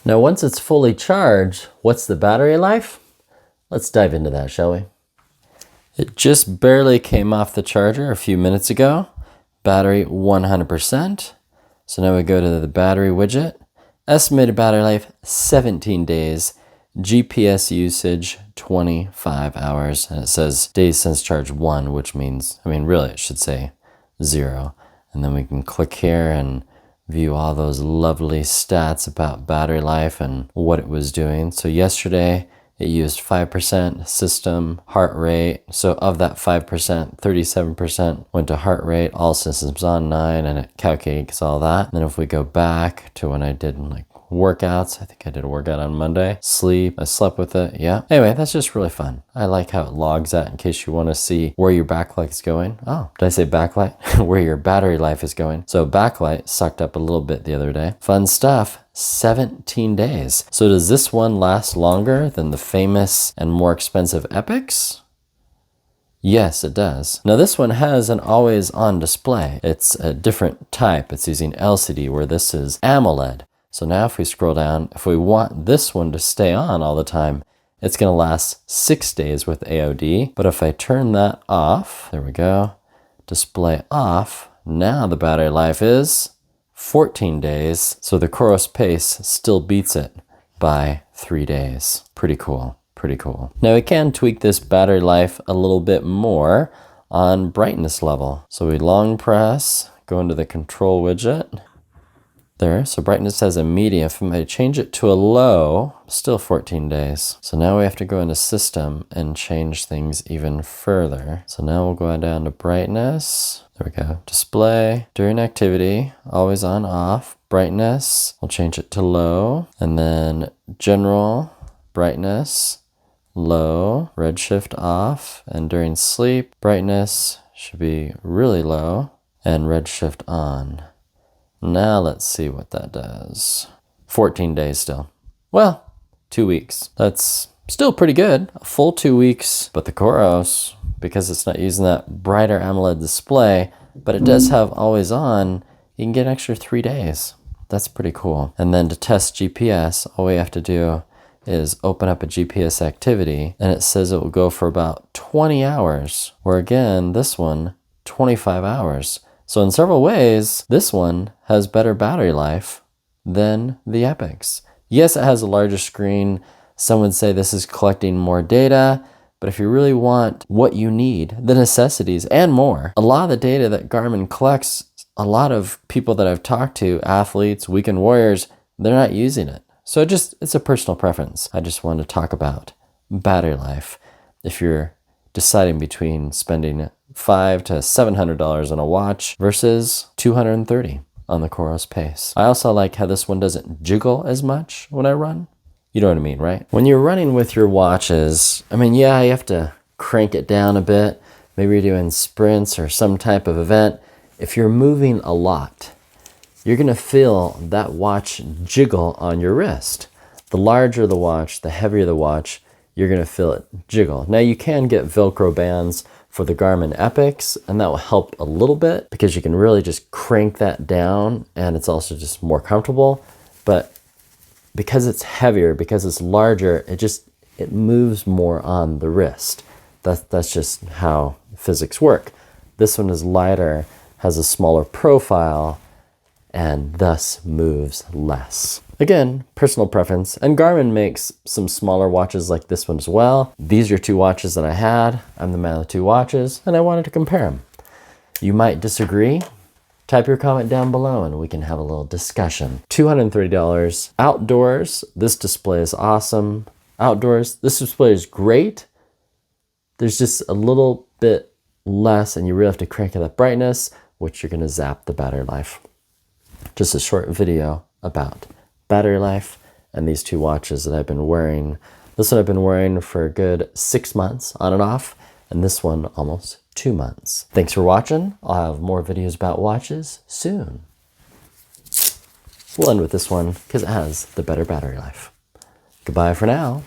Now, once it's fully charged, what's the battery life? Let's dive into that, shall we? It just barely came off the charger a few minutes ago. Battery 100%. So now we go to the battery widget. Estimated battery life, 17 days. GPS usage, 25 hours. And it says days since charge 1, which means, really it should say 0. And then we can click here and view all those lovely stats about battery life and what it was doing. So yesterday it used 5% system heart rate. So of that 5%, 37% went to heart rate, all systems on 9, and it calculates all that. And then if we go back to when I did workouts, I think I did a workout on Monday, I slept with it, yeah. Anyway, that's just really fun. I like how it logs that in case you want to see where your backlight is going. Oh, did I say backlight? Where your battery life is going. So backlight sucked up a little bit the other day. Fun stuff. 17 days. So does this one last longer than the famous and more expensive EPIX? Yes, it does. Now this one has an always on display. It's a different type. It's using LCD, where this is AMOLED. So now if we scroll down, if we want this one to stay on all the time, it's going to last 6 days with AOD. But if I turn that off, there we go, display off, now the battery life is 14 days. So the COROS Pace still beats it by 3 days. Pretty cool, pretty cool. Now we can tweak this battery life a little bit more on brightness level. So we long press, go into the control widget. There, so brightness has a medium. If I change it to a low, still 14 days. So now we have to go into system and change things even further. So now we'll go down to brightness. There we go. Display, during activity, always on, off. Brightness, we'll change it to low. And then general, brightness, low, redshift off. And during sleep, brightness should be really low and redshift on. Now let's see what that does. 14 days still. Well, 2 weeks. That's still pretty good. A full 2 weeks. But the COROS, because it's not using that brighter AMOLED display, but it does have always on, you can get an extra 3 days. That's pretty cool. And then to test GPS, all we have to do is open up a GPS activity, and it says it will go for about 20 hours. Where again, this one, 25 hours. So in several ways, this one has better battery life than the EPIX. Yes, it has a larger screen. Some would say this is collecting more data, but if you really want what you need, the necessities and more, a lot of the data that Garmin collects, a lot of people that I've talked to, athletes, weekend warriors, they're not using it. So it's a personal preference. I just wanted to talk about battery life. If you're deciding between spending $500 to $700 on a watch versus $230 on the COROS Pace. I also like how this one doesn't jiggle as much when I run. You know what I mean, right? When you're running with your watches, yeah, you have to crank it down a bit. Maybe you're doing sprints or some type of event. If you're moving a lot, you're gonna feel that watch jiggle on your wrist. The larger the watch, the heavier the watch, you're gonna feel it jiggle. Now you can get Velcro bands for the Garmin EPIX, and that will help a little bit because you can really just crank that down, and it's also just more comfortable. But because it's heavier, because it's larger, it moves more on the wrist. That's just how physics work. This one is lighter, has a smaller profile, and thus moves less. Again, personal preference. And Garmin makes some smaller watches like this one as well. These are 2 watches that I had. I'm the man of the 2 watches, and I wanted to compare them. You might disagree. Type your comment down below and we can have a little discussion. $230. Outdoors, this display is awesome. Outdoors, this display is great. There's just a little bit less, and you really have to crank up that brightness, which you're gonna zap the battery life. Just a short video about battery life and these 2 watches that I've been wearing. This one I've been wearing for a good 6 months on and off, and this one almost 2 months. Thanks for watching. I'll have more videos about watches soon. We'll end with this one because it has the better battery life. Goodbye for now.